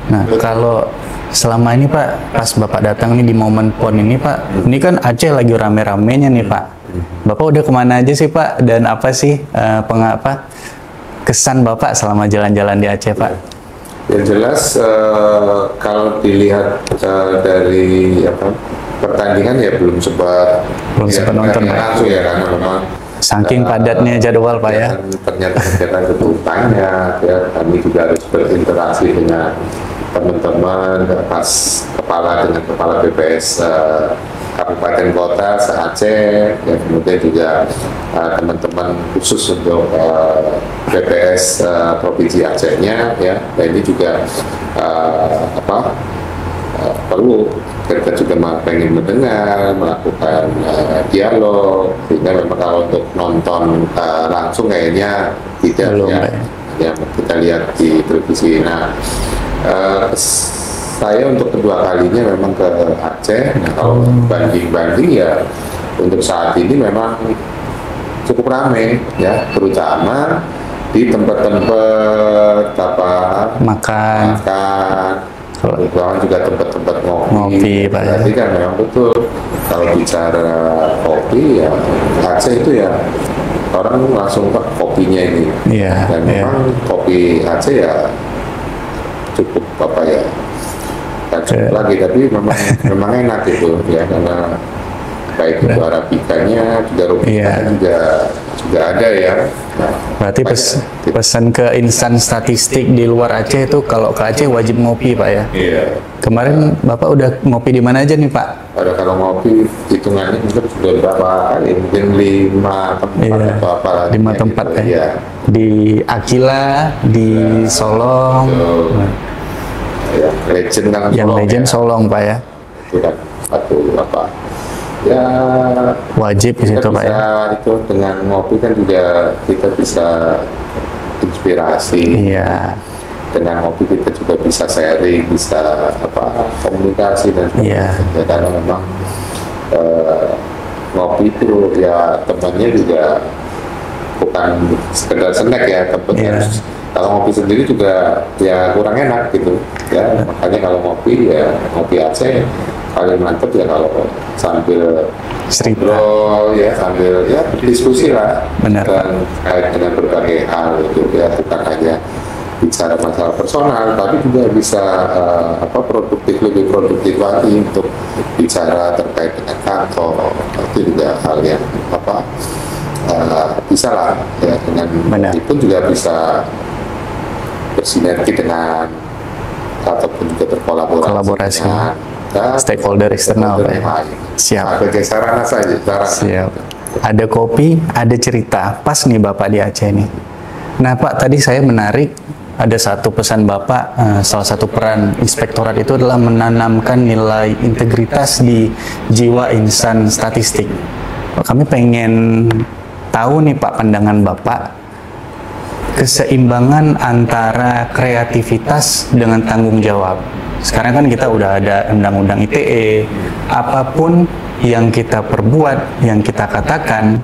Nah, kalau selama ini Pak, pas Bapak datang nih di momen PON ini Pak, ini kan Aceh lagi rame-ramenya nih Pak. Bapak udah kemana aja sih Pak? Dan apa sih kesan Bapak selama jalan-jalan di Aceh Pak? Yang jelas kalau dilihat dari pertandingan ya belum sempat nonton Pak. Langsung ya, karena memang saking padatnya jadwal Pak ya. Ternyata kegiatan cukup banyak ya. Kami juga harus berinteraksi dengan teman-teman, kepala BPS kabupaten kota se-Aceh, ya, kemudian juga teman-teman khusus untuk BPS provinsi Acehnya, ya. Dan ini juga perlu kita juga pengen mendengar, melakukan dialog, sehingga memang kalau untuk nonton langsung kayaknya tidak belum, ya kita lihat di televisi. Nah, saya untuk kedua kalinya memang ke Aceh. Nah, kalau banding-banding ya untuk saat ini memang cukup ramai ya, terutama di tempat-tempat makan, kemudian juga tempat-tempat ngopi Pak. Jadi kan memang betul kalau bicara kopi ya Aceh itu ya orang langsung Pak kopinya ini. Dan memang kopi Aceh ya cukup cukup lagi, tapi memang enak itu ya, karena baik itu arabikanya juga rupanya juga ada ya. Nah, berarti pesan ke insan statistik di luar Aceh itu kalau ke Aceh wajib ngopi Pak ya. Kemarin Bapak udah ngopi di mana aja nih Pak? Kalau ngopi hitungannya mungkin sudah berapa kali, mungkin 5 tempat atau apa lagi. 5 tempat gitu, ya. Di Akila, di Solong. Ya, legend kan yang Solong, legend ya. Solong Pak ya. Itu kan ya wajib di situ Pak ya. Itu dengan ngopi kan juga kita bisa inspirasi. Dengan ngopi kita juga bisa sharing, bisa komunikasi dan sebagainya. Karena memang ngopi itu ya temannya juga bukan sekedar snack ya, temannya kalau ngopi sendiri juga ya kurang enak gitu ya. Makanya kalau ngopi ya ngopi Aceh paling mantep ya kalau sambil ngobrol ya, sambil ya diskusi lah. Dan kait dengan berbagai hal itu ya, bukan hanya bicara masalah personal, tapi juga bisa lebih produktif lagi untuk bicara terkait dengan kantor. Itu juga hal yang bisa lah ya, dengan itu juga bisa bersinergi dengan ataupun juga berkolaborasi dengan stakeholder eksternal Pak ya. Siap. Sebagai sarana saja. Siap. Ada kopi, ada cerita. Pas nih Bapak di Aceh nih. Nah Pak, tadi saya menarik ada satu pesan Bapak, salah satu peran inspektorat itu adalah menanamkan nilai integritas di jiwa insan statistik. Kami pengen tahu nih Pak, pandangan Bapak, keseimbangan antara kreativitas dengan tanggung jawab. Sekarang kan kita udah ada undang-undang ITE, apapun yang kita perbuat, yang kita katakan,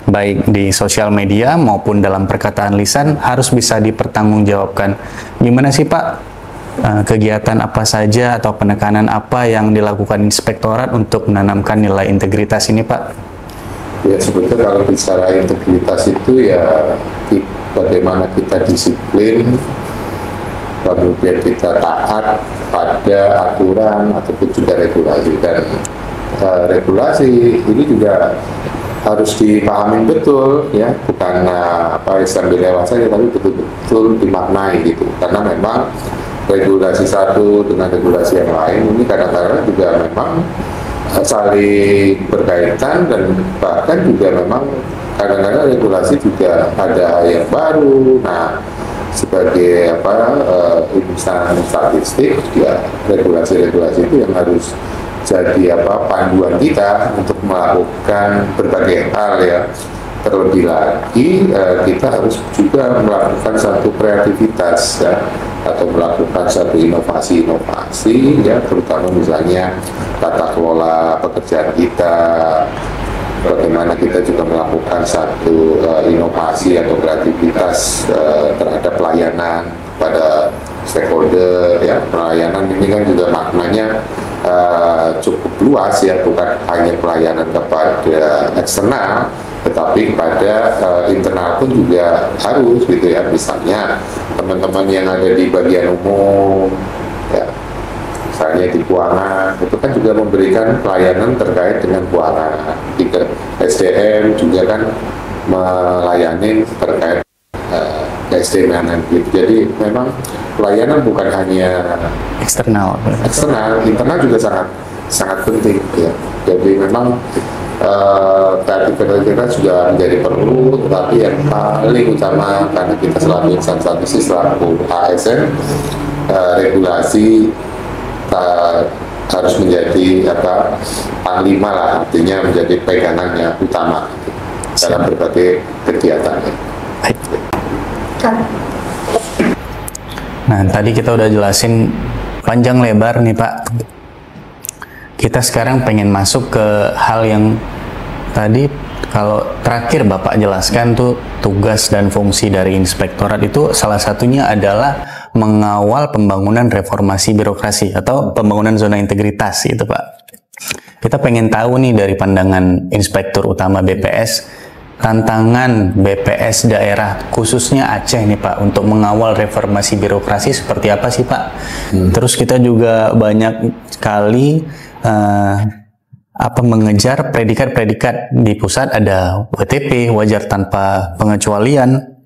baik di sosial media maupun dalam perkataan lisan harus bisa dipertanggungjawabkan. Gimana sih Pak, kegiatan apa saja atau penekanan apa yang dilakukan inspektorat untuk menanamkan nilai integritas ini Pak? Ya sebetulnya kalau bicara integritas itu ya bagaimana kita disiplin, kemudian kita taat pada aturan ataupun juga regulasi. Dan regulasi ini juga harus dipahami betul ya, bukan sambil lewat saja, tapi betul-betul dimaknai gitu. Karena memang regulasi satu dengan regulasi yang lain ini kadang-kadang juga memang saling berkaitan, dan bahkan juga memang kadang-kadang regulasi juga ada yang baru. Nah, sebagai insan statistik ya, regulasi-regulasi itu yang harus jadi panduan kita untuk melakukan berbagai hal ya. Terlebih lagi kita harus juga melakukan satu kreativitas ya, atau melakukan satu inovasi ya, terutama misalnya tata kelola pekerjaan kita, bagaimana kita juga melakukan satu inovasi atau kreativitas terhadap pelayanan pada stakeholder ya. Pelayanan ini kan juga maknanya cukup luas ya, bukan hanya pelayanan kepada eksternal, tetapi kepada internal pun juga harus gitu ya. Misalnya teman-teman yang ada di bagian umum ya, misalnya di keuangan, itu kan juga memberikan pelayanan terkait dengan keuangan. Di SDM juga kan melayani terkait SDM gitu. Jadi memang pelayanan bukan hanya eksternal, internal juga sangat penting ya. Jadi memang kreativitas juga menjadi perlu, tetapi yang paling utama karena kita selalu instansi selaku ASN, regulasi harus menjadi panglima lah, artinya menjadi pegangannya utama dalam berbagai kegiatan. Nah, tadi kita udah jelasin panjang lebar nih Pak. Kita sekarang pengen masuk ke hal yang tadi kalau terakhir Bapak jelaskan tuh tugas dan fungsi dari inspektorat itu salah satunya adalah mengawal pembangunan reformasi birokrasi atau pembangunan zona integritas gitu Pak. Kita pengen tahu nih dari pandangan Inspektur Utama BPS, tantangan BPS daerah khususnya Aceh nih Pak untuk mengawal reformasi birokrasi seperti apa sih Pak? Terus kita juga banyak sekali mengejar predikat-predikat di pusat, ada WTP wajar tanpa pengecualian,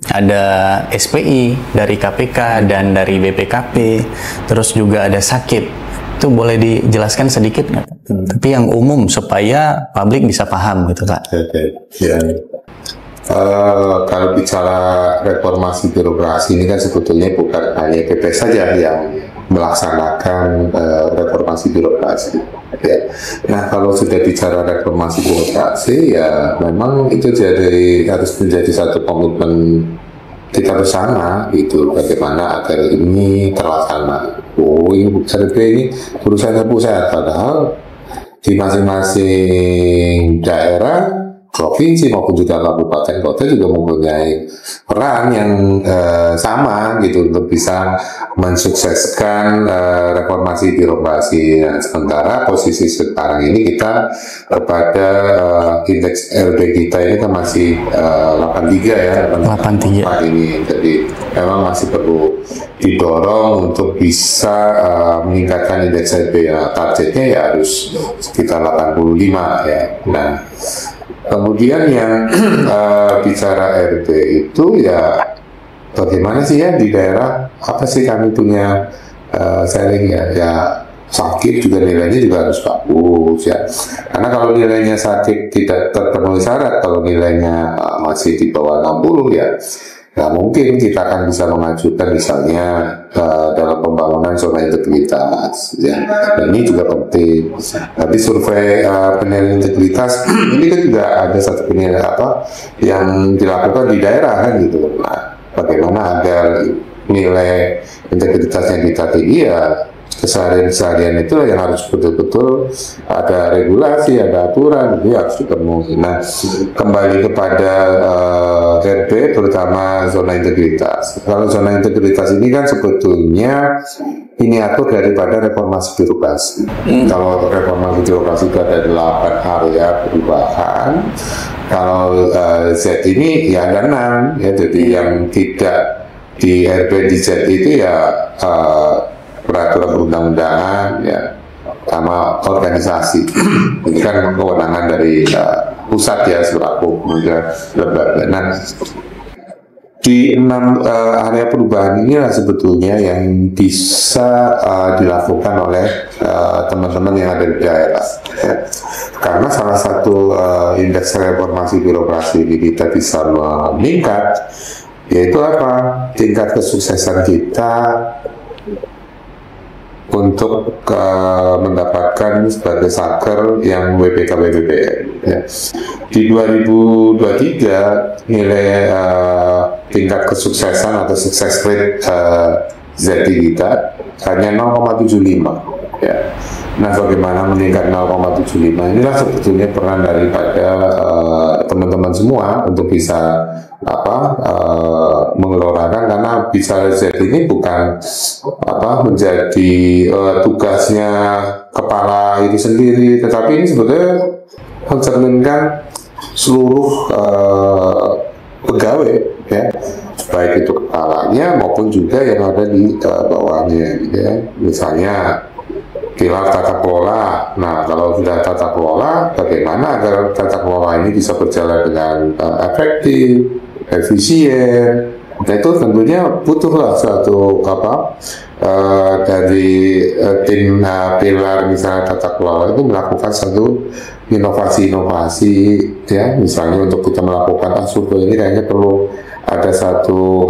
ada SPI dari KPK dan dari BPKP, terus juga ada sakit. Itu boleh dijelaskan sedikit nggak? Tapi yang umum supaya publik bisa paham gitu Kak. Ya. Kalau bicara reformasi birokrasi ini kan sebetulnya bukan hanya BPS saja yang melaksanakan reformasi birokrasi. Ya. Nah, kalau sudah bicara reformasi birokrasi, ya memang itu harus menjadi satu komitmen kita bersama gitu, bagaimana agar ini terlaksana. Ini urusannya pusat, padahal di masing-masing daerah, provinsi maupun juga kabupaten kota juga mempunyai peran yang sama gitu untuk bisa mensukseskan reformasi birokrasi. Nah, sementara posisi sekarang ini kita kepada indeks RB kita ini kan masih 83 ya, 83 ini. Jadi memang masih perlu didorong untuk bisa meningkatkan indeks RB. Targetnya ya harus sekitar 85 ya. Nah, kemudian yang bicara RT itu ya bagaimana sih ya di daerah, apa sih kami punya sharing ya sakit juga nilainya juga harus bagus ya, karena kalau nilainya sakit tidak terpenuhi syarat, kalau nilainya masih di bawah 60 ya nah mungkin kita akan bisa mengajukan misalnya dalam pembangunan zona integritas ya. Dan ini juga penting. Tapi survei penilaian integritas ini kan juga ada satu penilaian yang dilakukan di daerah kan gitu. Nah, bagaimana agar nilai integritasnya kita tinggi ya, keseharian itu yang harus betul-betul ada regulasi, ada aturan, itu harus dipenuhi. Nah, kembali kepada RB, terutama zona integritas. Kalau zona integritas ini kan sebetulnya ini atur daripada reformasi birokrasi. Kalau reformasi birokrasi itu ada 8 area perubahan. Kalau Z ini ya ada 6 ya. Jadi yang tidak di RB di Z itu ya peraturan perundang-undangan ya sama organisasi. Ini kan kewenangan dari pusat ya selaku lembaga. Nah, di 6 area perubahan inilah sebetulnya yang bisa dilakukan oleh teman-teman yang ada di daerah ya. Karena salah satu indeks reformasi birokrasi ini kita bisa meningkat, yaitu apa? Tingkat kesuksesan kita untuk mendapatkan sebagai saker yang WPK-WPPN ya. Di 2023 nilai tingkat kesuksesan atau sukses rate ZT kita hanya 0,75 ya. Nah, bagaimana meningkat 0,75 inilah sebetulnya peran daripada teman-teman semua untuk bisa mengelorakan, karena bicara Z ini bukan menjadi tugasnya kepala itu sendiri, tetapi ini sebetulnya mencerminkan seluruh pegawai, ya, baik itu kepalanya maupun juga yang ada di bawahnya, ya. Misalnya pilar tata kelola. Nah, kalau sudah tata kelola, bagaimana agar tata kelola ini bisa berjalan dengan efektif, efisien? Nah, itu tentunya butuhlah suatu dari tim pilar misalnya tata kelola itu melakukan satu inovasi-inovasi, ya, misalnya untuk kita melakukan survei ini kayaknya perlu ada satu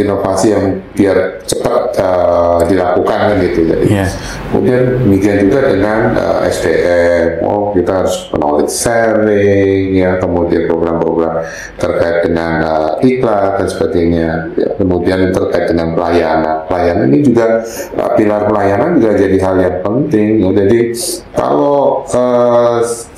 inovasi yang biar cepat dilakukan kan gitu. Jadi kemudian demikian juga dengan SDM, kita harus knowledge sharing, ya, kemudian program-program terkait dengan iklan dan sebagainya, ya, kemudian terkait dengan pelayanan ini juga pilar pelayanan juga jadi hal yang penting, ya. Jadi kalau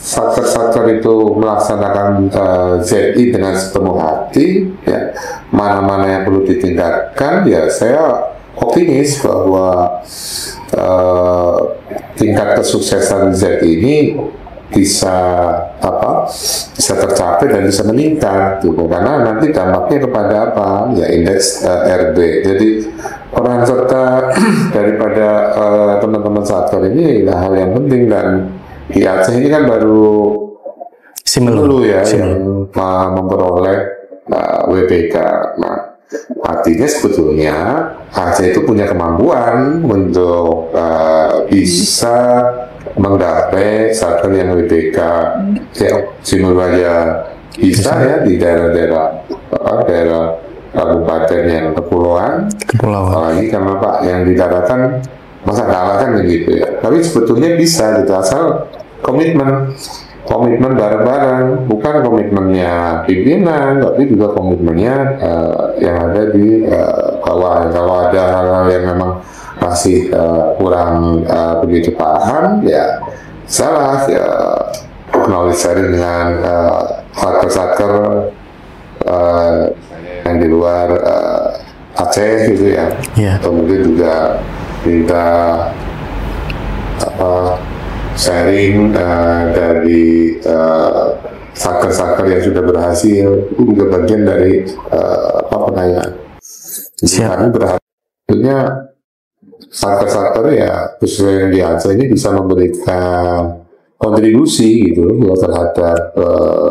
satker-satker itu melaksanakan ZI dengan sepenuh hati, ya, mana-mana yang perlu ditingkatkan, ya saya optimis bahwa tingkat kesuksesan Z ini bisa tercapai dan bisa meningkat, gitu. Karena nanti dampaknya kepada ya indeks RB. Jadi peran serta daripada teman-teman satker ini hal yang penting, dan di Aceh ini kan baru dulu ya yang memperoleh WBK. Nah, artinya sebetulnya Aceh itu punya kemampuan untuk bisa menggapai satker yang WBK. Ya, Simulaya bisa ya di daerah-daerah kabupaten yang kepulauan. Apalagi karena Pak yang di daratan masa kalah kan begitu ya. Tapi sebetulnya bisa gitu, asal komitmen bareng-bareng, bukan komitmennya pimpinan, tapi juga komitmennya yang ada di bawah. Kalau ada hal-hal yang memang masih kurang begitu paham, ya salah, ya knowledge sharing dengan satker-satker yang di luar Aceh gitu ya. Kemudian juga kita sharing dari satker-satker yang sudah berhasil, itu juga bagian dari penayaan. Kami berhasilnya satker-satker ya khususnya yang di Aceh ini bisa memberikan kontribusi gitu ya terhadap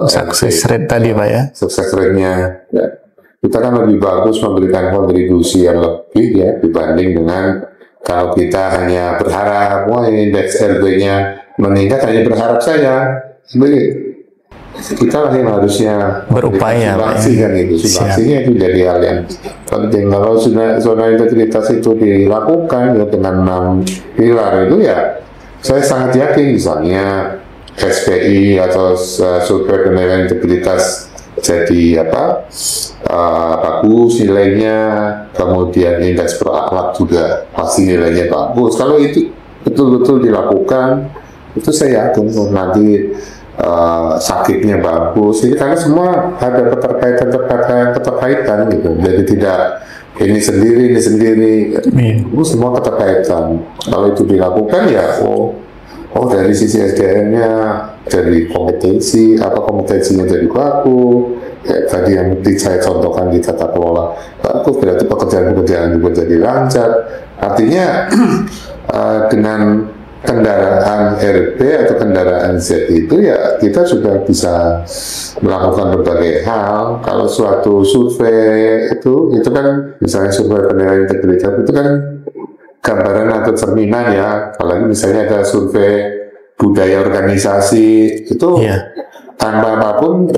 sukses rate tadi Pak ya. Sukses rate-nya ya. Kita kan lebih bagus memberikan kontribusi yang lebih ya dibanding dengan kalau kita hanya berharap, wah indeks RB-nya meningkat, hanya berharap saja. Kita lah yang harusnya berupaya, sumbangsi kan itu. Sumbangsinya itu jadi hal yang penting. Kalau zona integritas itu dilakukan ya dengan 6 pilar itu ya, saya sangat yakin misalnya SPI atau survei penilaian integritas jadi bagus nilainya, kemudian indeks berakhlak juga pasti nilainya bagus. Kalau itu betul-betul dilakukan, itu saya yakin nanti sakitnya bagus. Jadi karena semua ada keterkaitan gitu. Jadi tidak ini sendiri, itu semua keterkaitan. Kalau itu dilakukan ya, dari sisi SDM-nya, dari kompetensinya jadi bagus. Ya, tadi yang saya contohkan di tata kelola bagus, berarti pekerjaan juga jadi lancar. Artinya dengan kendaraan RB atau kendaraan Z itu ya kita sudah bisa melakukan berbagai hal. Kalau suatu survei itu kan misalnya survei penilaian integritas itu kan gambaran atau cerminan ya. Apalagi misalnya ada survei budaya organisasi itu tanpa apapun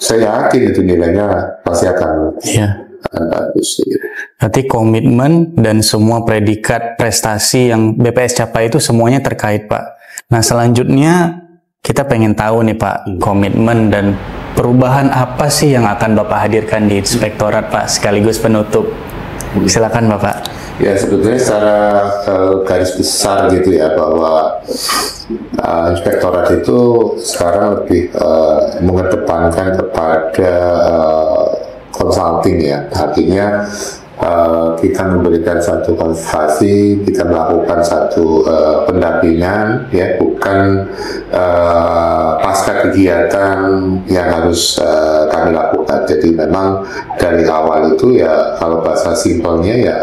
saya yakin itu nilainya pasti akan bagus. Berarti komitmen dan semua predikat prestasi yang BPS capai itu semuanya terkait Pak. Nah selanjutnya kita pengen tahu nih Pak, komitmen dan perubahan apa sih yang akan Bapak hadirkan di Inspektorat Pak, sekaligus penutup. Silakan Bapak. Ya sebetulnya secara garis besar gitu ya, bahwa Inspektorat itu sekarang lebih mengedepankan kepada consulting ya, artinya kita memberikan satu konsultasi, kita melakukan satu pendampingan, ya, bukan pasca kegiatan yang harus kami lakukan. Jadi memang dari awal itu ya, kalau bahasa simpelnya ya,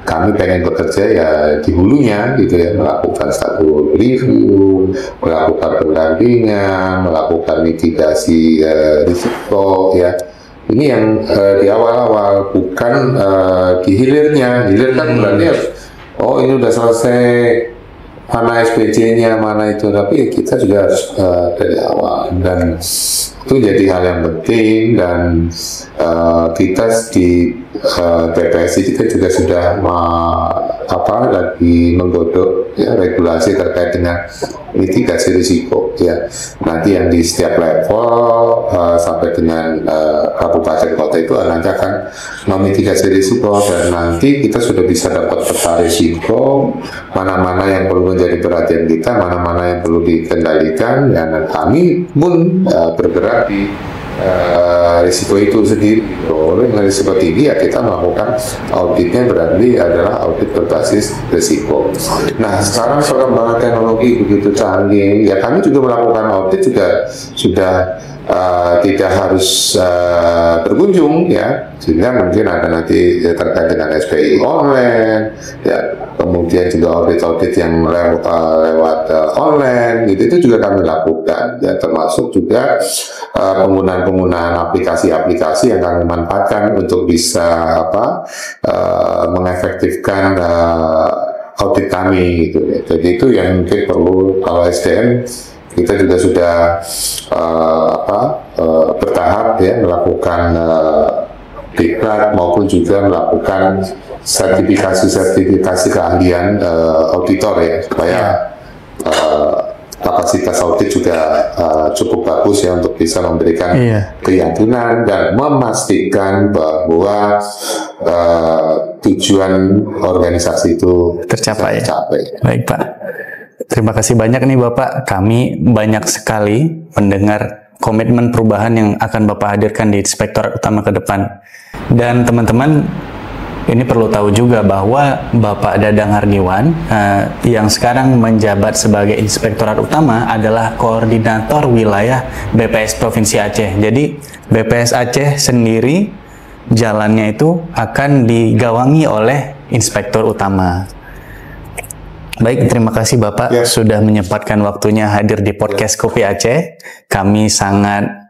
kami pengen bekerja ya di hulunya gitu ya, melakukan satu review, melakukan pendampingan, melakukan mitigasi risiko ya. Ini yang di awal-awal, bukan di hilirnya. Hilir kan berarti oh ini udah selesai, mana SPJ-nya, mana itu, tapi kita juga harus dari awal, dan itu jadi hal yang penting. Dan kita di BPSI kita juga sudah lagi menggodok ya, regulasi terkait dengan mitigasi risiko ya. Nanti yang di setiap level sampai dengan kabupaten kota itu nanti akan memitigasi risiko, dan nanti kita sudah bisa dapat peta risiko, mana-mana yang perlu menjadi perhatian kita, mana-mana yang perlu dikendalikan, dan kami pun bergerak di risiko itu sendiri. Oleh risiko tinggi ya, kita melakukan auditnya berarti adalah audit berbasis risiko. Nah, sekarang perkembangan teknologi begitu canggih ya, kami juga melakukan audit juga sudah tidak harus berkunjung ya, sehingga mungkin ada nanti terkait dengan SPI online ya, kemudian juga audit-audit yang lewat online gitu, itu juga kami lakukan ya, termasuk juga penggunaan aplikasi-aplikasi yang kami manfaatkan untuk bisa mengefektifkan audit kami gitu ya. Jadi itu yang mungkin perlu, kalau SDM kita juga sudah bertahap ya, melakukan diklat maupun juga melakukan sertifikasi keahlian auditor ya, supaya kapasitas audit juga cukup bagus ya, untuk bisa memberikan keyakinan dan memastikan bahwa tujuan organisasi itu tercapai. Baik Pak, terima kasih banyak nih Bapak. Kami banyak sekali mendengar komitmen perubahan yang akan Bapak hadirkan di Inspektorat Utama ke depan. Dan teman-teman, ini perlu tahu juga bahwa Bapak Dadang Hargiwan yang sekarang menjabat sebagai Inspektorat Utama adalah Koordinator Wilayah BPS Provinsi Aceh. Jadi BPS Aceh sendiri jalannya itu akan digawangi oleh Inspektur Utama. Baik, terima kasih Bapak sudah menyempatkan waktunya hadir di podcast Kopi Aceh. Kami sangat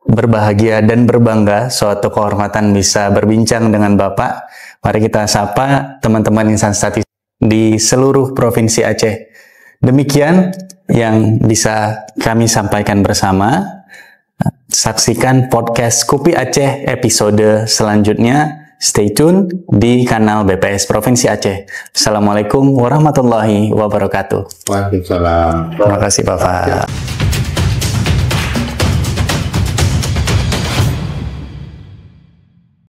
berbahagia dan berbangga, suatu kehormatan bisa berbincang dengan Bapak. Mari kita sapa teman-teman insan statistik di seluruh Provinsi Aceh. Demikian yang bisa kami sampaikan bersama. Saksikan podcast Kopi Aceh episode selanjutnya. Stay tune di kanal BPS Provinsi Aceh. Assalamualaikum warahmatullahi wabarakatuh. Waalaikumsalam. Terima kasih Bapak.